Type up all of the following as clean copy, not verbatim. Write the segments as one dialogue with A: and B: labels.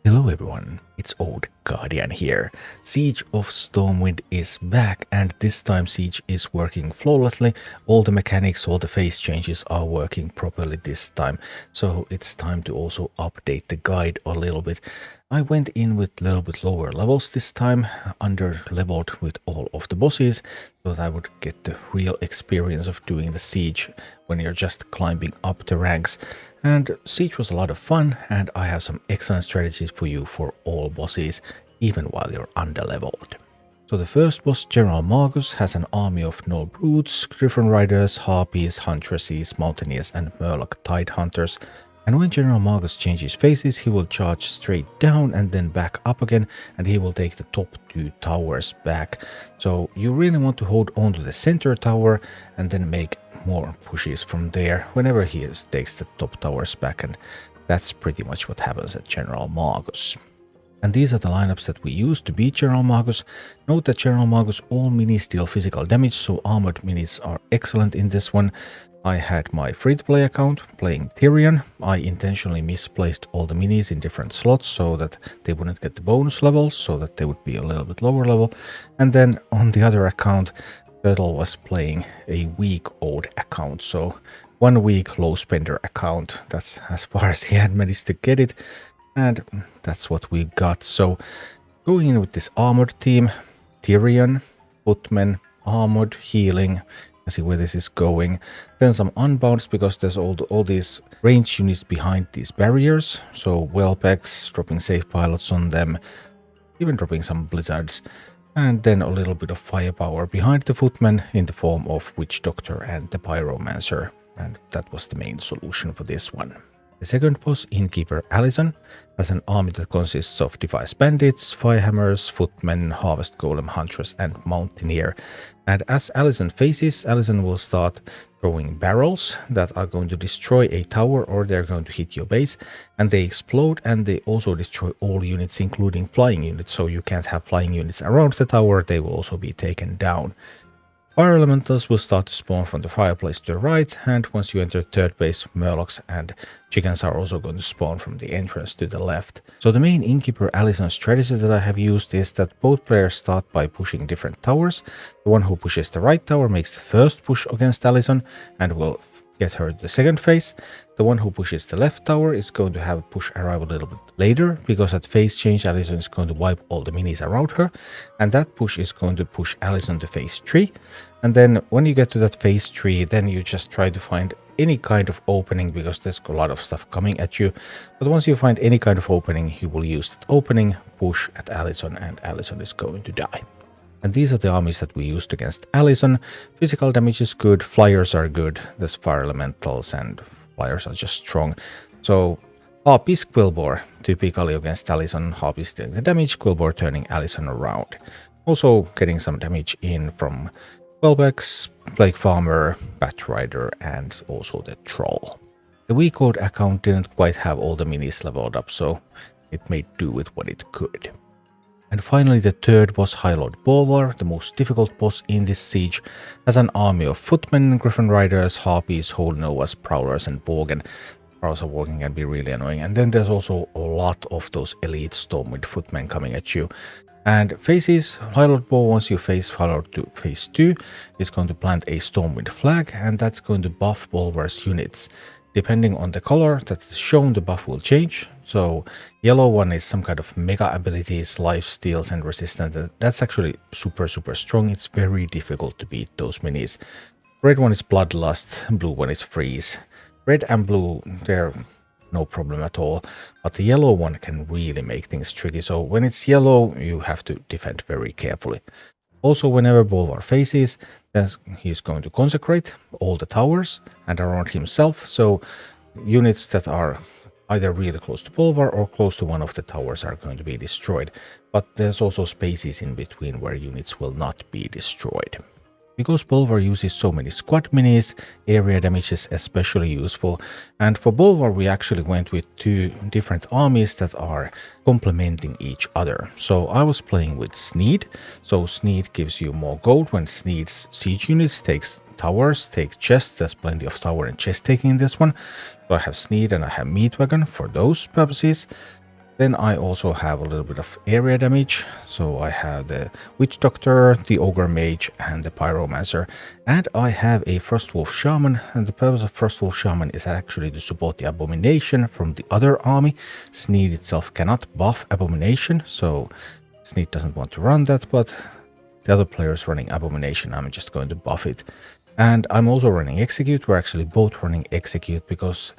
A: Hello everyone, it's Old Guardian here. Siege of Stormwind is back, and this time Siege is working flawlessly. All the mechanics, all the phase changes are working properly this time. So it's time to also update the guide a little bit. I went in with a little bit lower levels this time, under leveled with all of the bosses, so that I would get the real experience of doing the siege when you're just climbing up the ranks. And Siege was a lot of fun, and I have some excellent strategies for you for all bosses, even while you're underleveled. So the first boss, General Magus, has an army of Gnoll Brutes, Griffin Riders, Harpies, Huntresses, Mountaineers and Murloc Tide Hunters. And when General Magus changes phases, he will charge straight down and then back up again, and he will take the top two towers back. So you really want to hold on to the center tower and then make more pushes from there whenever he takes the top towers back, and that's pretty much what happens at General Magus. And these are the lineups that we use to beat General Magus. Note that General Magus all minis deal physical damage, so armored minis are excellent in this one. I had my free-to-play account playing Tyrion. I intentionally misplaced all the minis in different slots so that they wouldn't get the bonus levels, so that they would be a little bit lower level. And then on the other account, Turtle was playing a week-old account, so 1 week low spender account. That's as far as he had managed to get it, and that's what we got. So going in with this armored team, Tyrion, footmen, armored, healing. See where this is going. Then some unbounds, because there's all these range units behind these barriers. So Wellpecks, dropping safe pilots on them, even dropping some blizzards. And then a little bit of firepower behind the footmen in the form of Witch Doctor and the Pyromancer. And that was the main solution for this one. The second boss, Innkeeper Allison, has an army that consists of Device Bandits, Firehammers, Footmen, Harvest Golem, Huntress and Mountaineer. And as Allison faces, Allison will start throwing barrels that are going to destroy a tower, or they're going to hit your base, and they explode, and they also destroy all units, including flying units, so you can't have flying units around the tower, they will also be taken down. Fire elementals will start to spawn from the fireplace to the right, and once you enter third base, Murlocs and chickens are also going to spawn from the entrance to the left. So the main Innkeeper Allison strategy that I have used is that both players start by pushing different towers. The one who pushes the right tower makes the first push against Allison and will get her to the second phase. The one who pushes the left tower is going to have a push arrive a little bit later, because at phase change Allison is going to wipe all the minis around her, and that push is going to push Allison to phase 3. And then when you get to that phase 3, then you just try to find any kind of opening, because there's a lot of stuff coming at you. But once you find any kind of opening, you will use that opening, push at Allison, and Allison is going to die. And these are the armies that we used against Allison. Physical damage is good, flyers are good, there's fire elementals, and flyers are just strong. So Harpies, Quillbore, typically against Allison, Harpies doing the damage, Quillbore turning Allison around. Also getting some damage in from Wellbecks, Plague Farmer, Bat Rider, and also the Troll. The weak-old account didn't quite have all the minis leveled up, so it made do with what it could. And finally, the third boss, Highlord Bolvar, the most difficult boss in this siege, has an army of footmen, Griffin Riders, Harpies, Whole Novas, Prowlers, and Worgen. Prowlers and Worgen can be really annoying. And then there's also a lot of those elite Stormwind footmen coming at you. And phases, Highlord Bolvar, once you face Highlord to phase 2, is going to plant a Stormwind flag, and that's going to buff Bolvar's units. Depending on the color that's shown, the buff will change. So yellow one is some kind of mega abilities, life steals and resistance. That's actually super strong. It's very difficult to beat those minis. Red one is Bloodlust, blue one is Freeze. Red and blue, they're no problem at all, but the yellow one can really make things tricky. So when it's yellow, you have to defend very carefully. Also, whenever Bolvar faces, then he's going to consecrate all the towers and around himself, so units that are either really close to Bolvar or close to one of the towers are going to be destroyed. But there's also spaces in between where units will not be destroyed. Because Bolvar uses so many squad minis, area damage is especially useful, and for Bolvar we actually went with two different armies that are complementing each other. So I was playing with Sneed, so Sneed gives you more gold when Sneed's siege units takes towers, take chests. There's plenty of tower and chest taking in this one. So I have Sneed and I have Meatwagon for those purposes. Then I also have a little bit of area damage. So I have the Witch Doctor, the Ogre Mage, and the Pyromancer. And I have a Frostwolf Shaman. And the purpose of Frostwolf Shaman is actually to support the Abomination from the other army. Sneed itself cannot buff Abomination, so Sneed doesn't want to run that, but the other player is running Abomination. I'm just going to buff it. And I'm also running Execute. We're actually both running Execute because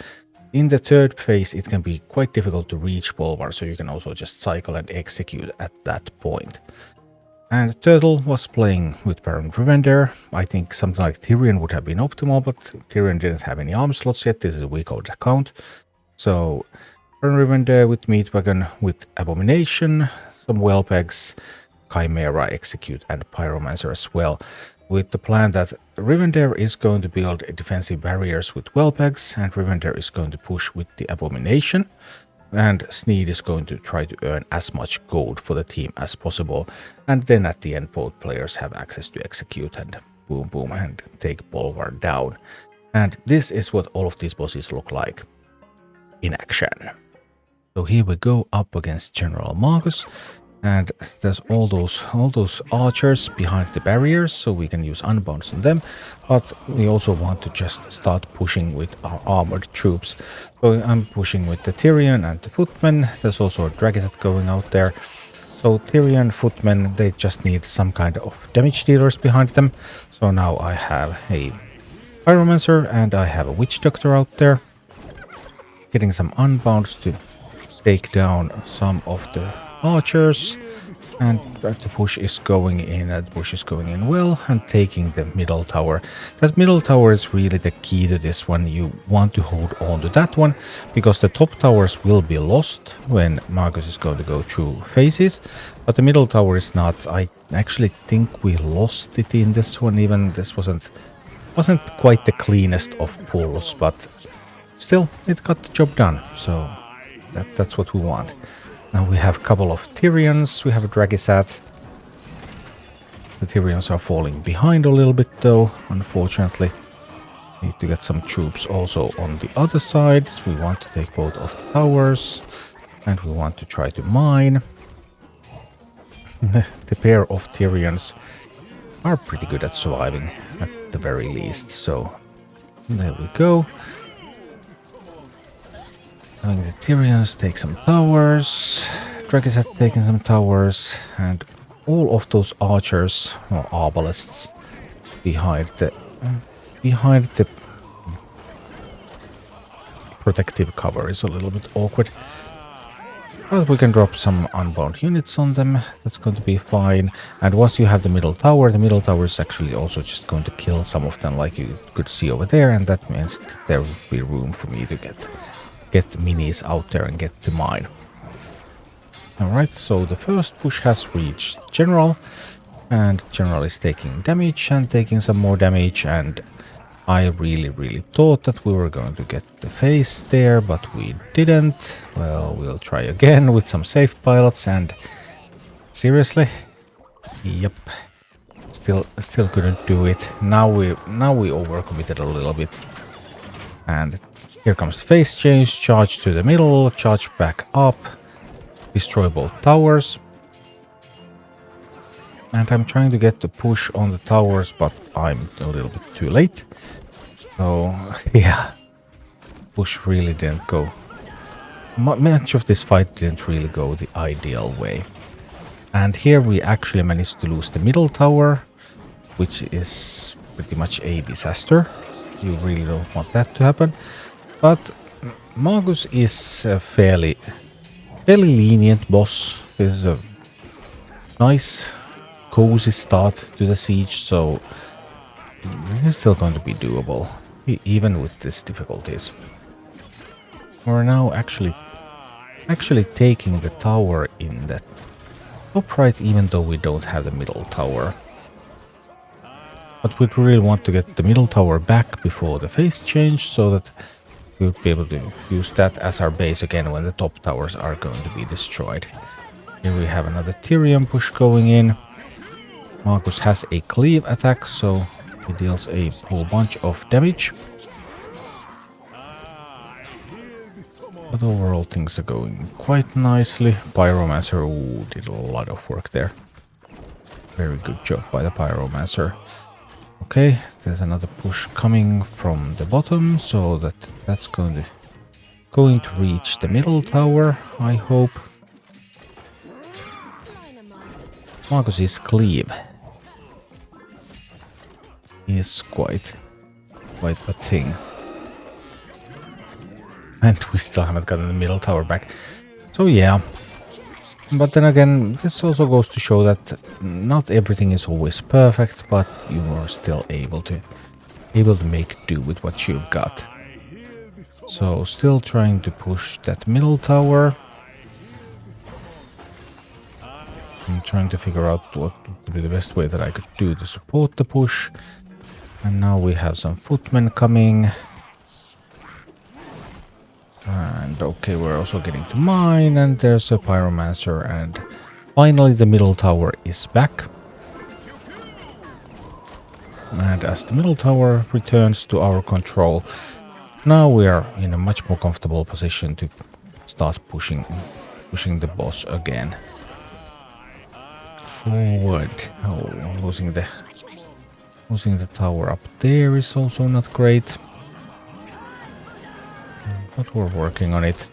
A: in the third phase it can be quite difficult to reach Bolvar, so you can also just cycle and execute at that point. And Turtle was playing with Baron Rivendare. I think something like Tyrion would have been optimal, but Tyrion didn't have any arm slots yet. This is a weak old account. So Baron Rivendare with Meatwagon, with Abomination, some Whelpegs, Chimera, Execute, and Pyromancer as well, with the plan that Rivendare is going to build defensive barriers with Whelpegs, and Rivendare is going to push with the Abomination, and Sneed is going to try to earn as much gold for the team as possible, and then at the end both players have access to Execute and boom boom and take Bolvar down. And this is what all of these bosses look like in action. So here we go up against General Magus. And there's all those archers behind the barriers, so we can use unbounds on them. But we also want to just start pushing with our armored troops. So I'm pushing with the Tyrion and the Footmen. There's also a Dragonette going out there. So Tyrion, Footmen, they just need some kind of damage dealers behind them. So now I have a Pyromancer and I have a Witch Doctor out there. Getting some unbounds to take down some of the archers, and the push is going in. The push is going in well, and taking the middle tower. That middle tower is really the key to this one. You want to hold on to that one because the top towers will be lost when Magus is going to go through phases, but the middle tower is not. I actually think we lost it in this one. Even this wasn't quite the cleanest of pulls, but still it got the job done. So that's what we want. Now we have a couple of Tyrions, we have a Dragisat. The Tyrions are falling behind a little bit though, unfortunately. Need to get some troops also on the other side. We want to take both of the towers, and we want to try to mine. The pair of Tyrions are pretty good at surviving, at the very least, so there we go. Having the Tyrions take some towers, Dragisat taking some towers, and all of those archers or arbalists behind the protective cover is a little bit awkward. But we can drop some unbound units on them. That's going to be fine. And once you have the middle tower is actually also just going to kill some of them, like you could see over there, and that means that there will be room for me to get minis out there and get to mine. Alright, so the first push has reached General, and General is taking damage and taking some more damage, and I really thought that we were going to get the phase there, but we didn't. Well, we'll try again with some safe pilots, and seriously? Yep. Still couldn't do it. Now we overcommitted a little bit. And here comes phase change, charge to the middle, charge back up, destroy both towers. And I'm trying to get the push on the towers, but I'm a little bit too late. So, yeah, push really didn't go. Much of this fight didn't really go the ideal way. And here we actually managed to lose the middle tower, which is pretty much a disaster. You really don't want that to happen. But Magus is a fairly lenient boss. This is a nice, cozy start to the siege, so this is still going to be doable, even with these difficulties. We're now actually taking the tower in the top right, even though we don't have the middle tower. But we really want to get the middle tower back before the phase change, so that we'll be able to use that as our base again when the top towers are going to be destroyed. Here we have another Tyrion push going in. Magus has a cleave attack, so he deals a whole bunch of damage. But But overall things are going quite nicely. Pyromancer, ooh, did a lot of work there. Very good job by the Pyromancer. Okay, there's another push coming from the bottom, so that's going to reach the middle tower, I hope. Marcus's cleave is quite a thing. And we still haven't gotten the middle tower back. So yeah. But then again, this also goes to show that not everything is always perfect, but you are still able to make do with what you've got. So still trying to push that middle tower. I'm trying to figure out what would be the best way that I could do to support the push. And now we have some footmen coming. And okay, we're also getting to mine, and there's a Pyromancer, and finally the middle tower is back. And as the middle tower returns to our control, now we are in a much more comfortable position to start pushing the boss again. Forward. Oh, losing the tower up there is also not great. But we're working on it.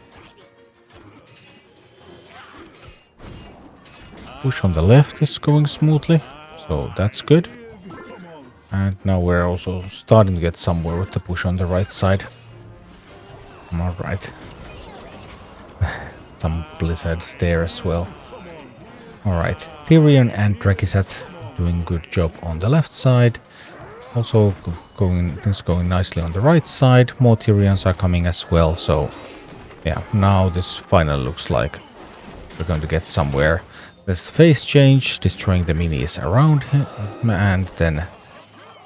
A: Push on the left is going smoothly, so that's good. And now we're also starting to get somewhere with the push on the right side. Alright. Some blizzards there as well. Alright, Tyrion and Drakizat doing good job on the left side. Also things going nicely on the right side. More Tyrions are coming as well, so yeah, now this finally looks like we're going to get somewhere. There's the phase change, destroying the minis around him, and then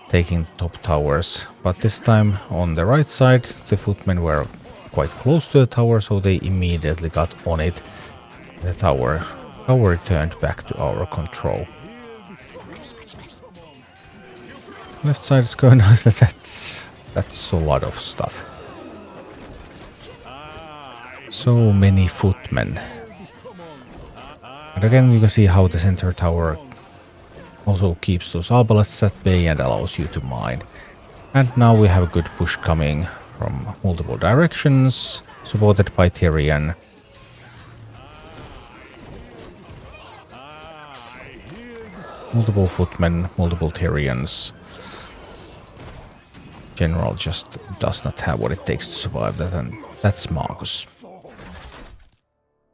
A: taking the top towers. But this time on the right side, the footmen were quite close to the tower, so they immediately got on it. The tower returned back to our control. Left side is going nice. That's a lot of stuff. So many footmen. And again, you can see how the center tower also keeps those arbalests at bay and allows you to mine. And now we have a good push coming from multiple directions, supported by Tyrion. Multiple footmen, multiple Tyrions. General just does not have what it takes to survive that, and that's Marcus.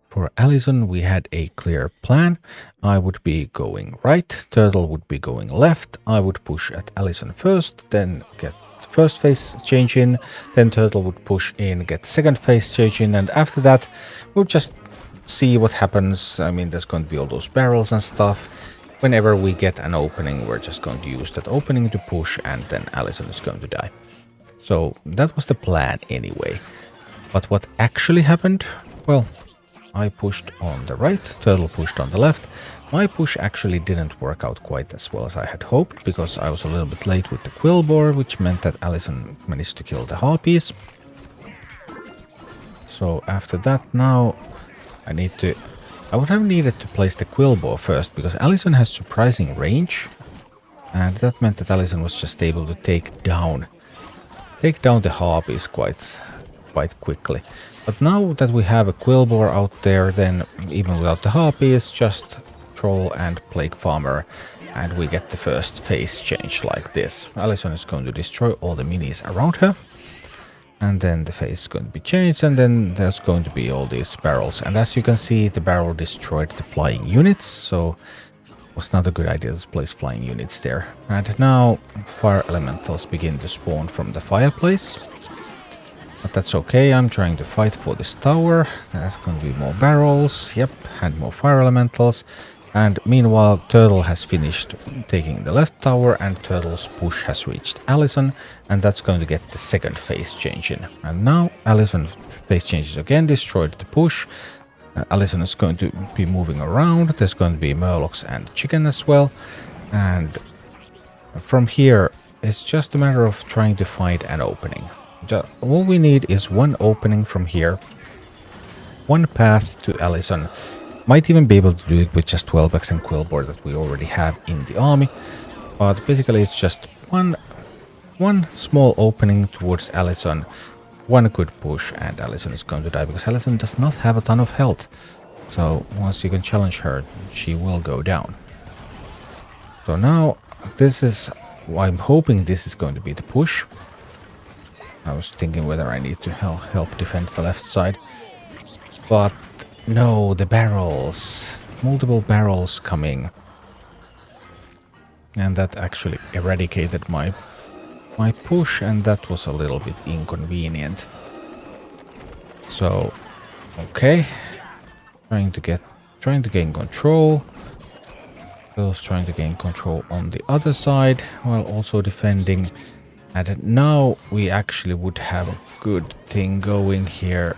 A: For Allison, we had a clear plan. I would be going right, Turtle would be going left. I would push at Allison first, then get the first phase change in. Then Turtle would push in, get the second phase change in, and after that, we'll just see what happens. I mean, there's going to be all those barrels and stuff. Whenever we get an opening, we're just going to use that opening to push, and then Allison is going to die. So that was the plan anyway. But what actually happened? Well, I pushed on the right, Turtle pushed on the left. My push actually didn't work out quite as well as I had hoped, because I was a little bit late with the Quillboar, which meant that Allison managed to kill the Harpies. So after that now, I would have needed to place the Quillboar first, because Allison has surprising range, and that meant that Allison was just able to take down the Harpies quite quickly. But now that we have a Quillboar out there, then even without the Harpies, just Troll and Plague Farmer, and we get the first phase change like this. Allison is going to destroy all the minis around her. And then the phase is going to be changed, and then there's going to be all these barrels. And as you can see, the barrel destroyed the flying units, so it was not a good idea to place flying units there. And now fire elementals begin to spawn from the fireplace. But that's okay, I'm trying to fight for this tower. There's going to be more barrels, yep, and more fire elementals. And meanwhile, Turtle has finished taking the left tower, and Turtle's push has reached Allison, and that's going to get the second phase change in. And now Allison's phase changes again destroyed the push. Allison is going to be moving around. There's going to be Murlocs and Chicken as well. And from here, it's just a matter of trying to find an opening. All we need is one opening from here, one path to Allison. Might even be able to do it with just 12x and Quillboard that we already have in the army. But basically it's just one small opening towards Allison. One good push and Allison is going to die because Allison does not have a ton of health. So once you can challenge her, she will go down. So now this is, I'm hoping this is going to be the push. I was thinking whether I need to help defend the left side. But no, the barrels. Multiple barrels coming. And that actually eradicated my push, and that was a little bit inconvenient. So, okay. Trying to gain control. Those trying to gain control on the other side while also defending. And now we actually would have a good thing going here.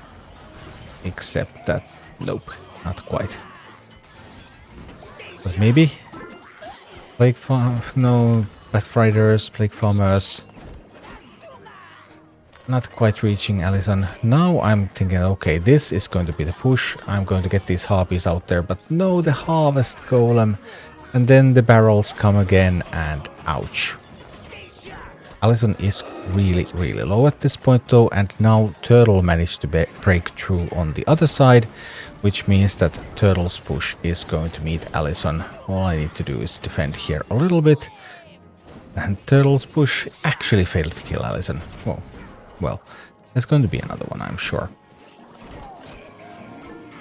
A: Except that, nope, not quite. But maybe? Plague Farm, no, Path Riders, Plague Farmers. Not quite reaching Allison. Now I'm thinking, okay, this is going to be the push. I'm going to get these harpies out there, but no, the Harvest Golem. And then the barrels come again, and ouch. Allison is really, really low at this point though, and now Turtle managed to break through on the other side, which means that Turtle's push is going to meet Allison. All I need to do is defend here a little bit, and Turtle's push actually failed to kill Allison. Oh, well, there's going to be another one, I'm sure.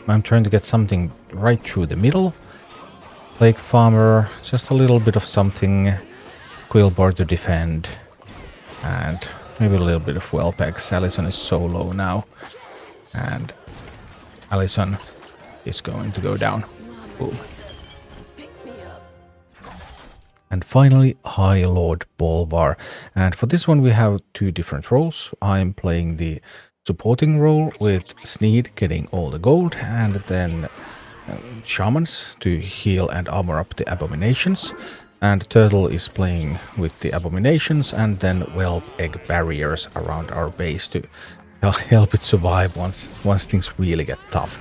A: I'm trying to get something right through the middle. Plague Farmer, just a little bit of something. Quillboard to defend. And maybe a little bit of Whelpex. Allison is so low now. And Allison is going to go down. Boom. And finally, Highlord Bolvar. And for this one we have two different roles. I'm playing the supporting role with Sneed getting all the gold, and then Shamans to heal and armor up the abominations. And Turtle is playing with the abominations and then whelp egg barriers around our base to help it survive once things really get tough.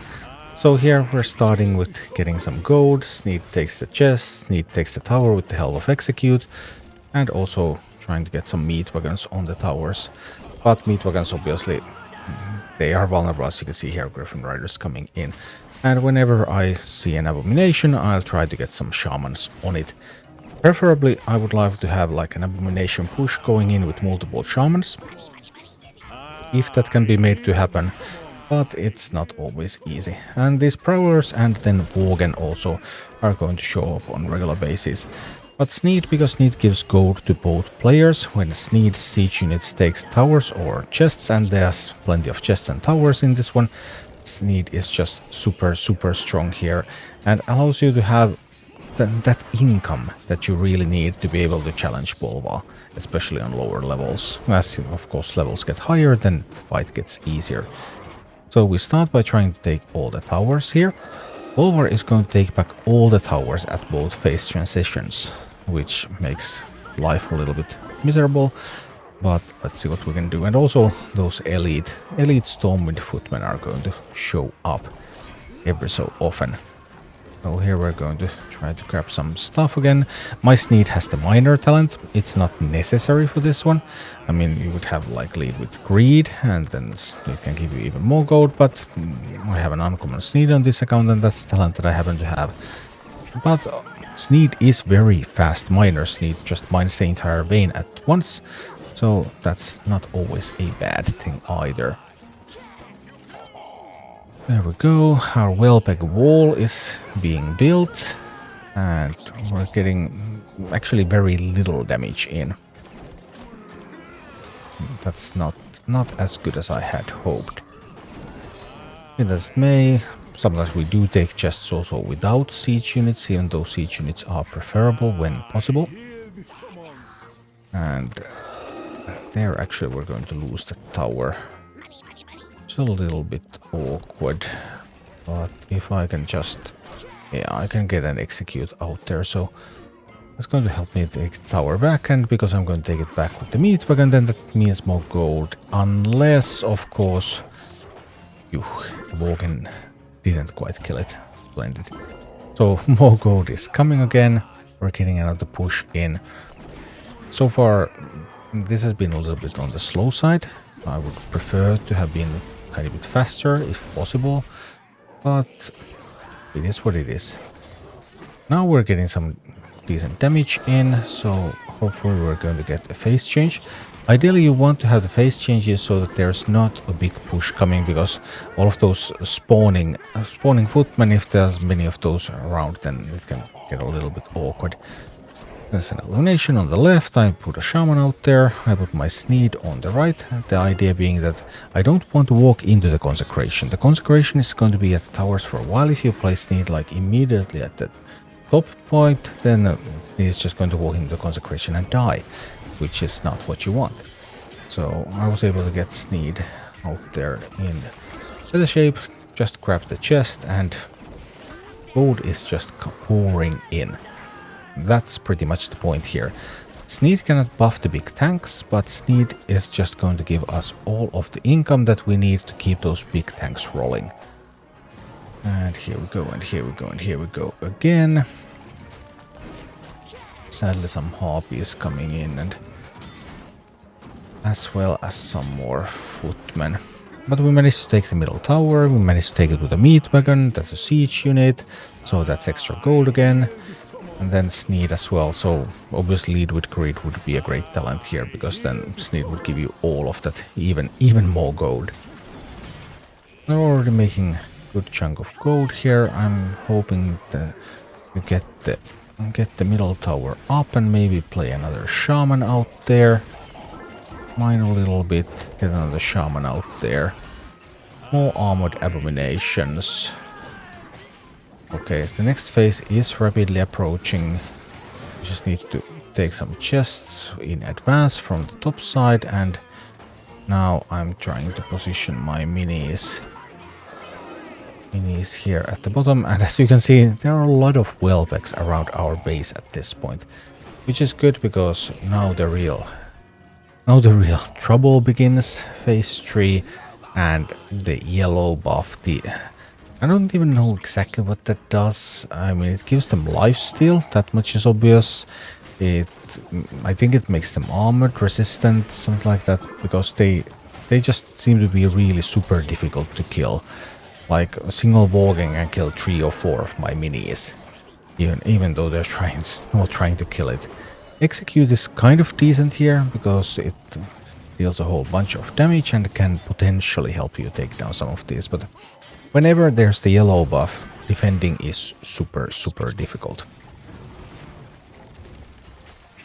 A: So here we're starting with getting some gold. Sneed takes the chest, Sneed takes the tower with the help of Execute, and also trying to get some meat wagons on the towers. But meat wagons obviously, they are vulnerable, as you can see here, Griffin Riders coming in. And whenever I see an abomination, I'll try to get some shamans on it. Preferably, I would like to have like an abomination push going in with multiple shamans, if that can be made to happen, but it's not always easy. And these prowlers and then Worgen also are going to show up on regular basis. But Sneed, because Sneed gives gold to both players, when Sneed's siege units takes towers or chests, and there's plenty of chests and towers in this one, Sneed is just super strong here and allows you to have that income that you really need to be able to challenge Bolvar, especially on lower levels. As of course levels get higher, then fight gets easier. So we start by trying to take all the towers here. Bolvar is going to take back all the towers at both phase transitions, which makes life a little bit miserable. But let's see what we can do. And also those elite Stormwind footmen are going to show up every so often. So here we're going to try to grab some stuff again. My Sneed has the minor talent. It's not necessary for this one. I mean, you would have like lead with greed, and then it can give you even more gold, but I have an uncommon Sneed on this account, and that's talent that I happen to have. But Sneed is very fast. Minor Sneed just mines the entire vein at once, so that's not always a bad thing either. There we go, our Whelpeg wall is being built, and we're getting actually very little damage in. That's not as good as I had hoped. It as it may, sometimes we do take chests also without siege units, even though siege units are preferable when possible. And there actually we're going to lose the tower. It's a little bit awkward, but if I can just, yeah, I can get an execute out there, so that's going to help me take the tower back. And because I'm going to take it back with the meat wagon, then that means more gold, unless of course Worgen didn't quite kill it. Splendid. So more gold is coming again. We're getting another push in. So far, this has been a little bit on the slow side. I would prefer to have been a tiny bit faster if possible, but it is what it is. Now we're getting some decent damage in, so hopefully we're going to get a phase change. Ideally you want to have the phase changes so that there's not a big push coming, because all of those spawning footmen, if there's many of those around, then it can get a little bit awkward. There's an illumination on the left, I put a shaman out there, I put my sneed on the right, the idea being that I don't want to walk into the consecration. The consecration is going to be at the towers for a while. If you place sneed like immediately at the top point, then he's just going to walk into the consecration and die, which is not what you want. So I was able to get sneed out there in the shape, just grab the chest, and gold is just pouring in. That's pretty much the point here. Sneed cannot buff the big tanks, but Sneed is just going to give us all of the income that we need to keep those big tanks rolling. And here we go, and here we go, and here we go again. Sadly some harpies coming in, and as well as some more footmen. But we managed to take the middle tower, we managed to take it with a meat wagon, that's a siege unit, so that's extra gold again. And then Sneed as well, so obviously lead with greed would be a great talent here, because then Sneed would give you all of that, even more gold. We're already making a good chunk of gold here. I'm hoping that we get the middle tower up and maybe play another shaman out there. Mine a little bit, get another shaman out there. More armored abominations. Okay, so the next phase is rapidly approaching. We just need to take some chests in advance from the top side, and now I'm trying to position my minis here at the bottom, and as you can see there are a lot of whelpecks around our base at this point, which is good because now the real trouble begins. Phase 3 and the yellow buff, I don't even know exactly what that does. I mean, it gives them lifesteal, that much is obvious. I think it makes them armored, resistant, something like that, because they just seem to be really super difficult to kill. Like a single walking can kill 3 or 4 of my minis, even though they're not trying to kill it. Execute is kind of decent here because it deals a whole bunch of damage and can potentially help you take down some of these, but whenever there's the yellow buff, defending is super difficult.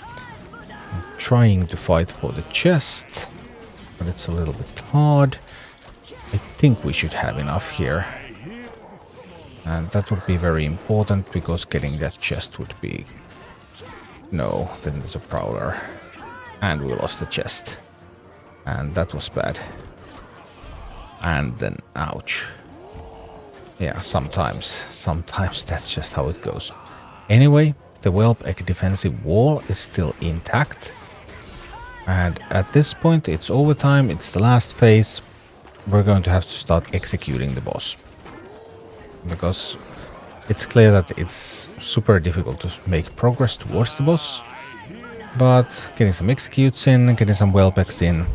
A: I'm trying to fight for the chest, but it's a little bit hard. I think we should have enough here. And that would be very important, because getting that chest would be... No, then there's a prowler. And we lost the chest. And that was bad. And then, ouch. Yeah, sometimes that's just how it goes. Anyway, the Whelp-Egg defensive wall is still intact. And at this point, it's overtime, it's the last phase. We're going to have to start executing the boss. Because it's clear that it's super difficult to make progress towards the boss. But getting some executes in, getting some Whelp-Eggs in,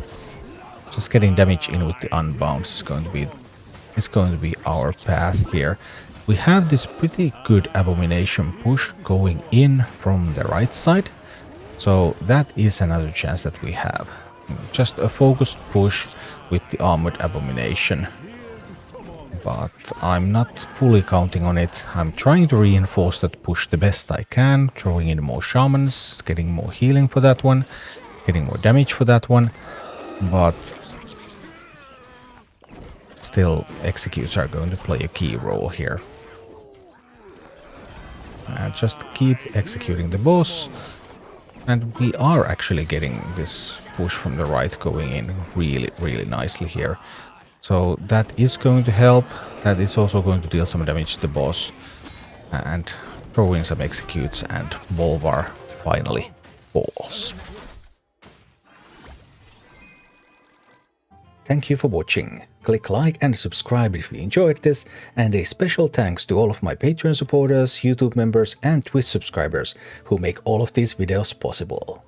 A: just getting damage in with the unbounds is going to be our path here. We have this pretty good abomination push going in from the right side, so that is another chance that we have. Just a focused push with the armored abomination, but I'm not fully counting on it. I'm trying to reinforce that push the best I can, throwing in more shamans, getting more healing for that one, getting more damage for that one, but still, executes are going to play a key role here. Just keep executing the boss, and we are actually getting this push from the right going in really nicely here. So that is going to help. That is also going to deal some damage to the boss, and throw in some executes, and Bolvar finally falls. Thank you for watching. click like and subscribe if you enjoyed this, and a special thanks to all of my Patreon supporters, YouTube members and Twitch subscribers who make all of these videos possible.